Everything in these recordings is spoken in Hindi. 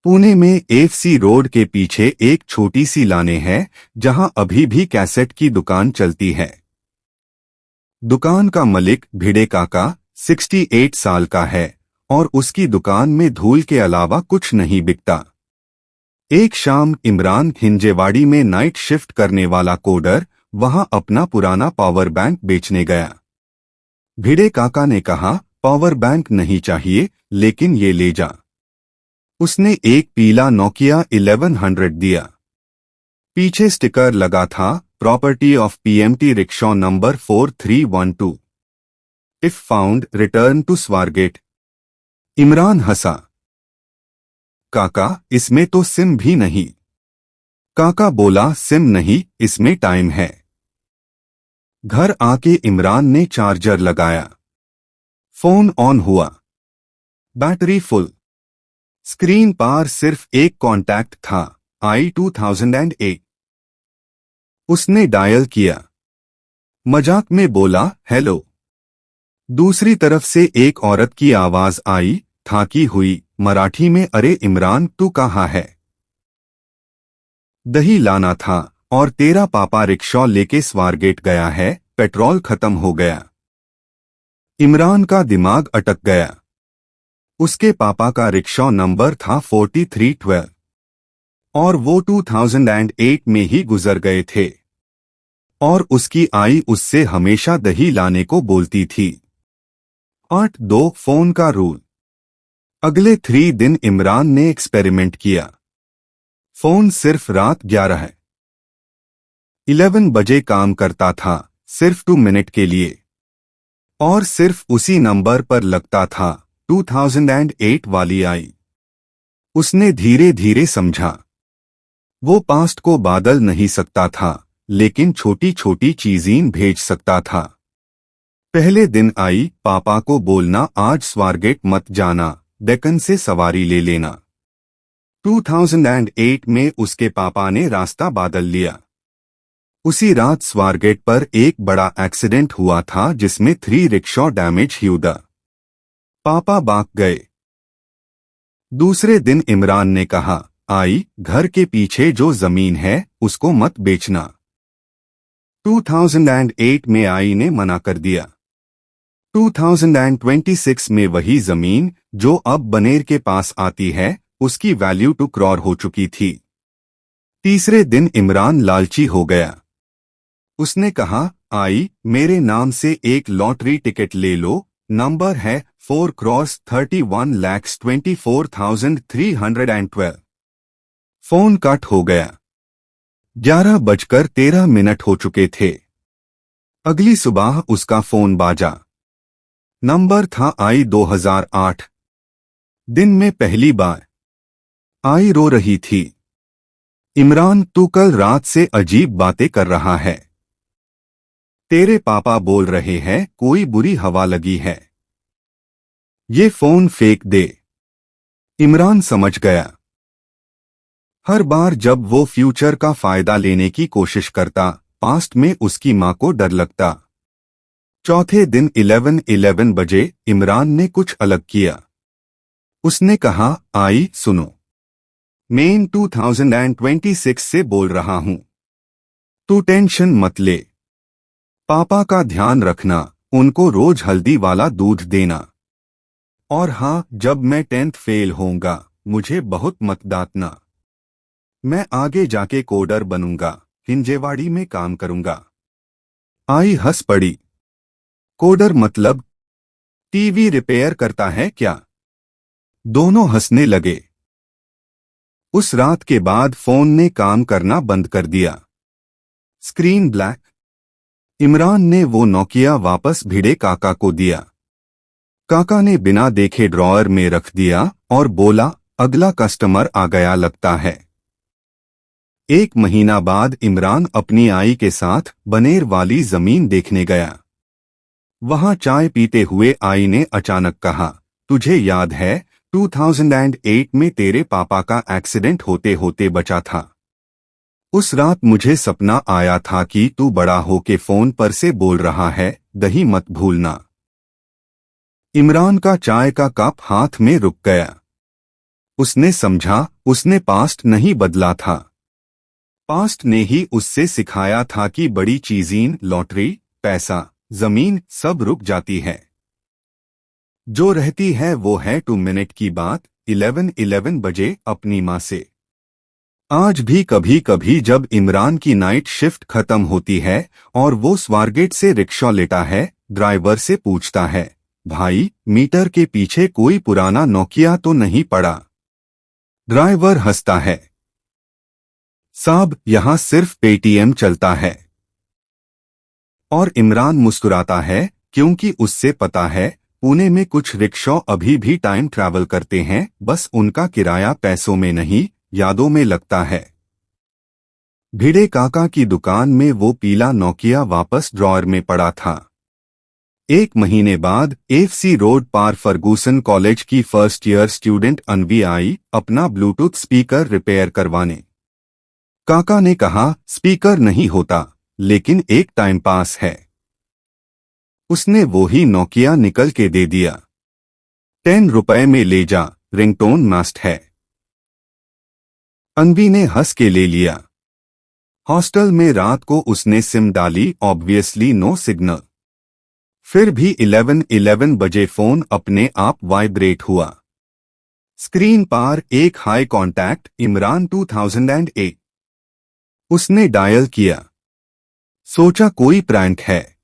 पुणे में एफसी रोड के पीछे एक छोटी सी लाने है जहां अभी भी कैसेट की दुकान चलती है। दुकान का मालिक भिड़े काका 68 साल का है और उसकी दुकान में धूल के अलावा कुछ नहीं बिकता। एक शाम इमरान हिंजेवाड़ी में नाइट शिफ्ट करने वाला कोडर वहां अपना पुराना पावर बैंक बेचने गया। भिड़े काका ने कहा, पावर बैंक नहीं चाहिए लेकिन ये ले जा। उसने एक पीला नोकिया 1100 दिया। पीछे स्टिकर लगा था, property of PMT rickshaw number 4312। If found return to Swargate. Imran हंसा। काका, इसमें तो सिम भी नहीं। काका बोला, सिम नहीं, इसमें टाइम है। घर आके इमरान ने चार्जर लगाया। फोन ऑन हुआ। Battery full. स्क्रीन पर सिर्फ एक कॉन्टैक्ट था, I2008। उसने डायल किया। मजाक में बोला, हेलो। दूसरी तरफ से एक औरत की आवाज आई, थाकी हुई, मराठी में, अरे इमरान, तू कहाँ है? दही लाना था और तेरा पापा रिक्शा लेके स्वारगेट गया है, पेट्रोल खत्म हो गया। इमरान का दिमाग अटक गया। उसके पापा का रिक्शा नंबर था 4312 और वो 2008 में ही गुजर गए थे और उसकी आई उससे हमेशा दही लाने को बोलती थी। 8-2 फोन का रूल। अगले 3 दिन इमरान ने एक्सपेरिमेंट किया। फोन सिर्फ रात 11 बजे काम करता था, सिर्फ 2 मिनट के लिए, और सिर्फ उसी नंबर पर लगता था, 2008 वाली आई। उसने धीरे धीरे समझा, वो पास्ट को बादल नहीं सकता था लेकिन छोटी छोटी चीजें भेज सकता था। पहले दिन आई, पापा को बोलना आज स्वारगेट मत जाना, डेक्कन से सवारी ले लेना। 2008 में उसके पापा ने रास्ता बदल लिया। उसी रात स्वारगेट पर एक बड़ा एक्सीडेंट हुआ था जिसमें 3 रिक्शा डैमेज हुआ। पापा भाग गए। दूसरे दिन इमरान ने कहा, आई, घर के पीछे जो जमीन है उसको मत बेचना। 2008 में आई ने मना कर दिया। 2026 में वही जमीन जो अब बनेर के पास आती है उसकी वैल्यू 2 करोड़ हो चुकी थी। तीसरे दिन इमरान लालची हो गया। उसने कहा, आई, मेरे नाम से एक लॉटरी टिकट ले लो, नंबर है 4,31,24,312। फोन कट हो गया। 11:13 हो चुके थे। अगली सुबह उसका फोन बाजा। नंबर था आई 2008। दिन में पहली बार। आई रो रही थी। इमरान, तू कल रात से अजीब बातें कर रहा है। तेरे पापा बोल रहे हैं कोई बुरी हवा लगी है। ये फोन फेंक दे। इमरान समझ गया। हर बार जब वो फ्यूचर का फायदा लेने की कोशिश करता, पास्ट में उसकी मां को डर लगता। चौथे दिन 11 बजे इमरान ने कुछ अलग किया। उसने कहा, आई, सुनो, मैं 2026 से बोल रहा हूं। तू टेंशन मत ले। पापा का ध्यान रखना, उनको रोज हल्दी वाला दूध देना। और हाँ, जब मैं 10th फेल होऊंगा मुझे बहुत मत डांटना। मैं आगे जाके कोडर बनूंगा, हिंजेवाड़ी में काम करूंगा। आई हंस पड़ी। कोडर मतलब टीवी रिपेयर करता है क्या? दोनों हंसने लगे। उस रात के बाद फोन ने काम करना बंद कर दिया। Screen black. इमरान ने वो नोकिया वापस भिड़े काका को दिया। काका ने बिना देखे ड्रॉअर में रख दिया और बोला, अगला कस्टमर आ गया लगता है। 1 महीना बाद इमरान अपनी आई के साथ बनेर वाली जमीन देखने गया। वहां चाय पीते हुए आई ने अचानक कहा, तुझे याद है 2008 में तेरे पापा का एक्सीडेंट होते होते बचा था। उस रात मुझे सपना आया था कि तू बड़ा होके फोन पर से बोल रहा है, दही मत भूलना। इमरान का चाय का कप हाथ में रुक गया। उसने समझा उसने पास्ट नहीं बदला था। पास्ट ने ही उससे सिखाया था कि बड़ी चीजें, लॉटरी, पैसा, जमीन सब रुक जाती है। जो रहती है वो है 2 मिनट की बात, 11 बजे अपनी माँ से। आज भी कभी कभी जब इमरान की नाइट शिफ्ट खत्म होती है और वो स्वारगेट से रिक्शा लेता है, ड्राइवर से पूछता है, भाई मीटर के पीछे कोई पुराना नोकिया तो नहीं पड़ा? ड्राइवर हंसता है, साहब यहां सिर्फ पेटीएम चलता है। और इमरान मुस्कुराता है क्योंकि उससे पता है पुणे में कुछ रिक्शा अभी भी टाइम ट्रैवल करते हैं, बस उनका किराया पैसों में नहीं यादों में लगता है। भिड़े काका की दुकान में वो पीला नोकिया वापस ड्रॉअर में पड़ा था। 1 महीने बाद एफसी रोड पार फर्गूसन कॉलेज की फर्स्ट ईयर स्टूडेंट अनवी आई अपना ब्लूटूथ स्पीकर रिपेयर करवाने। काका ने कहा, स्पीकर नहीं होता लेकिन एक टाइम पास है। उसने वो ही नोकिया निकल के दे दिया। 10 रुपए में ले जा, रिंगटोन मस्ट है। अनवी ने हंस के ले लिया। हॉस्टल में रात को उसने सिम डाली, ऑब्वियसली नो सिग्नल। फिर भी 11 बजे फोन अपने आप वाइब्रेट हुआ। स्क्रीन पार एक हाई कांटेक्ट, इमरान 2008। उसने डायल किया, सोचा कोई प्रैंक है।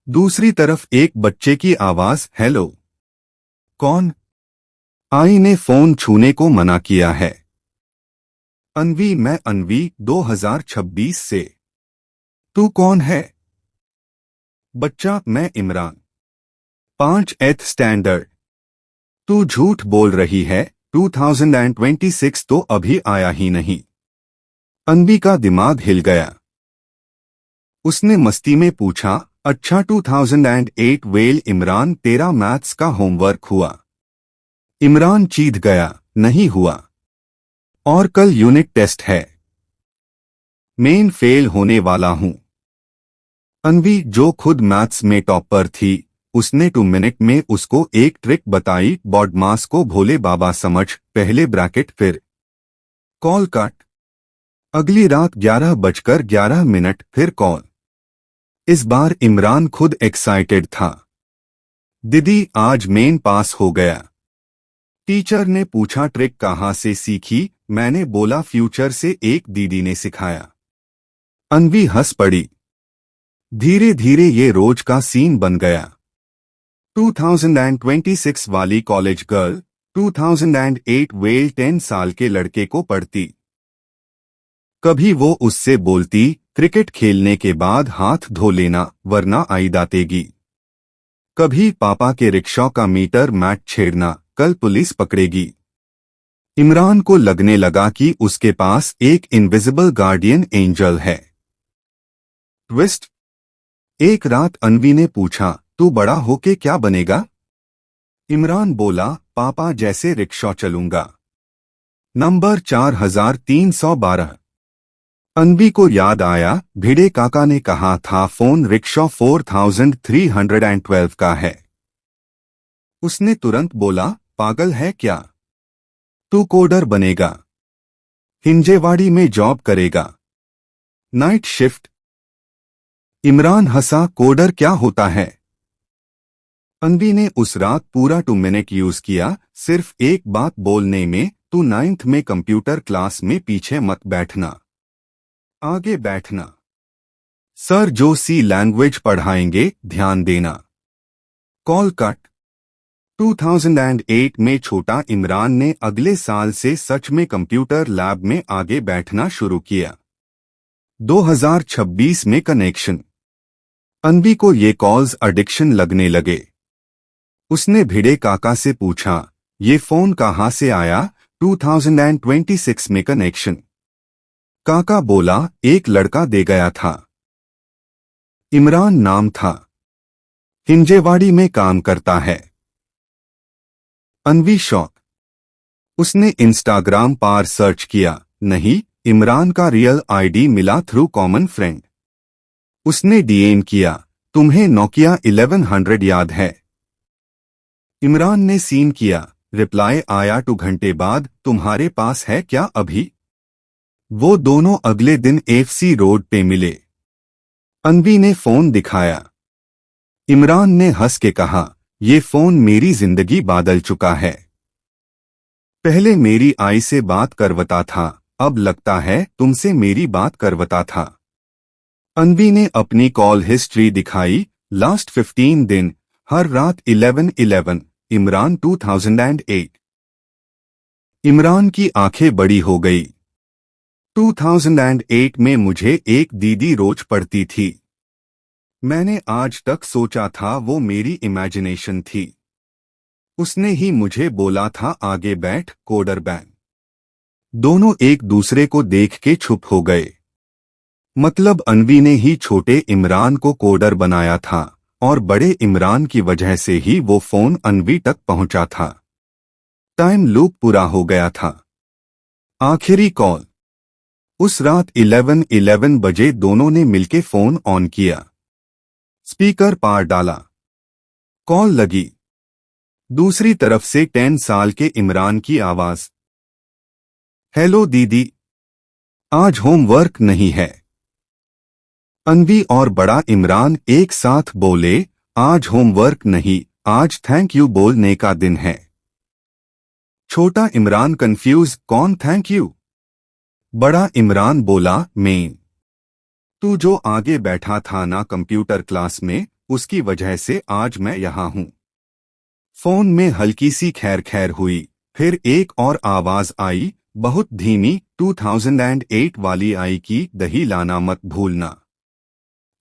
दूसरी तरफ एक बच्चे की आवाज, हेलो। कौन? आई ने फोन छूने को मना किया है। अनवी, मैं अनवी 2026 से। तू कौन है? बच्चा, मैं इमरान 5th स्टैंडर्ड। तू झूठ बोल रही है, 2026 तो अभी आया ही नहीं। अनवी का दिमाग हिल गया। उसने मस्ती में पूछा, अच्छा 2008 वेल इमरान, तेरा मैथ्स का होमवर्क हुआ? इमरान चीध गया, नहीं हुआ। और कल यूनिट टेस्ट है, मेन फेल होने वाला हूं। अनवी, जो खुद मैथ्स में टॉपर थी, उसने 2 मिनट में उसको एक ट्रिक बताई, बॉडमास को भोले बाबा समझ, पहले ब्रैकेट फिर कॉल कट। अगली रात 11:11 फिर कॉल। इस बार इमरान खुद एक्साइटेड था। दीदी आज मेन पास हो गया। टीचर ने पूछा ट्रिक कहाँ से सीखी? मैंने बोला फ्यूचर से एक दीदी ने सिखाया। अनवी हंस पड़ी। धीरे धीरे ये रोज का सीन बन गया। 2026 वाली कॉलेज गर्ल 2008 वेल 10 साल के लड़के को पढ़ती। कभी वो उससे बोलती, क्रिकेट खेलने के बाद हाथ धो लेना वरना आई दातेगी। कभी पापा के रिक्शा का मीटर मैट छेड़ना, कल पुलिस पकड़ेगी। इमरान को लगने लगा कि उसके पास एक इनविजिबल गार्डियन एंजल है। ट्विस्ट। एक रात अनवी ने पूछा, तू बड़ा होके क्या बनेगा? इमरान बोला, पापा जैसे रिक्शा चलूंगा। नंबर 4312। अनवी को याद आया, भिड़े काका ने कहा था फोन रिक्शा 4312 का है। उसने तुरंत बोला, पागल है क्या? तू कोडर बनेगा, हिंजेवाड़ी में जॉब करेगा, नाइट शिफ्ट। इमरान हंसा, कोडर क्या होता है? अनवी ने उस रात पूरा 2 मिनट यूज किया, सिर्फ एक बात बोलने में, तू 9th में कंप्यूटर क्लास में पीछे मत बैठना, आगे बैठना। सर जो सी लैंग्वेज पढ़ाएंगे ध्यान देना। Call cut. 2008 में छोटा इमरान ने अगले साल से सच में कंप्यूटर लैब में आगे बैठना शुरू किया। 2026 में कनेक्शन। अनवी को ये कॉल्स एडिक्शन लगने लगे। उसने भिड़े काका से पूछा, ये फोन कहाँ से आया? 2026 में कनेक्शन। काका बोला, एक लड़का दे गया था, इमरान नाम था, हिंजेवाड़ी में काम करता है। अनवी शॉक। उसने इंस्टाग्राम पर सर्च किया, नहीं, इमरान का रियल आईडी मिला थ्रू कॉमन फ्रेंड। उसने डीएम किया, तुम्हें नोकिया 1100 याद है? इमरान ने सीन किया, रिप्लाई आया 2 घंटे बाद, तुम्हारे पास है क्या अभी? वो दोनों अगले दिन एफसी रोड पे मिले। अनवी ने फोन दिखाया। इमरान ने हंस के कहा, ये फोन मेरी जिंदगी बदल चुका है। पहले मेरी आई से बात करवता था, अब लगता है तुमसे मेरी बात करवता था। अनवी ने अपनी कॉल हिस्ट्री दिखाई। लास्ट 15 दिन, हर रात 11:11, इमरान 2008। इमरान की आंखें बड़ी हो गई। 2008 में मुझे एक दीदी रोज पढ़ती थी। मैंने आज तक सोचा था वो मेरी इमेजिनेशन थी। उसने ही मुझे बोला था, आगे बैठ कोडर बैन। दोनों एक दूसरे को देख के चुप हो गए। मतलब अनवी ने ही छोटे इमरान को कोडर बनाया था और बड़े इमरान की वजह से ही वो फोन अनवी तक पहुंचा था। टाइम लूप पूरा हो गया था। आखिरी कॉल। उस रात 11:11 बजे दोनों ने मिलके फोन ऑन किया, स्पीकर पार डाला, कॉल लगी। दूसरी तरफ से 10 साल के इमरान की आवाज, हेलो दीदी, आज होमवर्क नहीं है। अनवी और बड़ा इमरान एक साथ बोले, आज होमवर्क नहीं, आज थैंक यू बोलने का दिन है। छोटा इमरान कंफ्यूज, कौन थैंक यू? बड़ा इमरान बोला, मैं। तू जो आगे बैठा था ना कंप्यूटर क्लास में, उसकी वजह से आज मैं यहाँ हूँ। फोन में हल्की सी खैर खैर हुई। फिर एक और आवाज आई, बहुत धीमी, 2008 वाली आई की, दही लाना मत भूलना।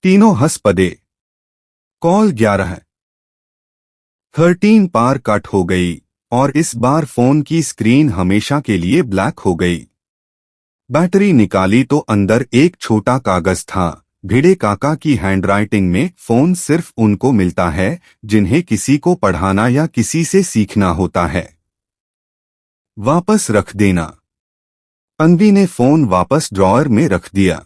तीनों हंस पड़े। कॉल 11:13 पार कट हो गई और इस बार फोन की स्क्रीन हमेशा के लिए ब्लैक हो गई। बैटरी निकाली तो अंदर एक छोटा कागज था। भिड़े काका की हैंडराइटिंग में, फोन सिर्फ उनको मिलता है जिन्हें किसी को पढ़ाना या किसी से सीखना होता है। वापस रख देना। अनवी ने फोन वापस ड्रॉअर में रख दिया।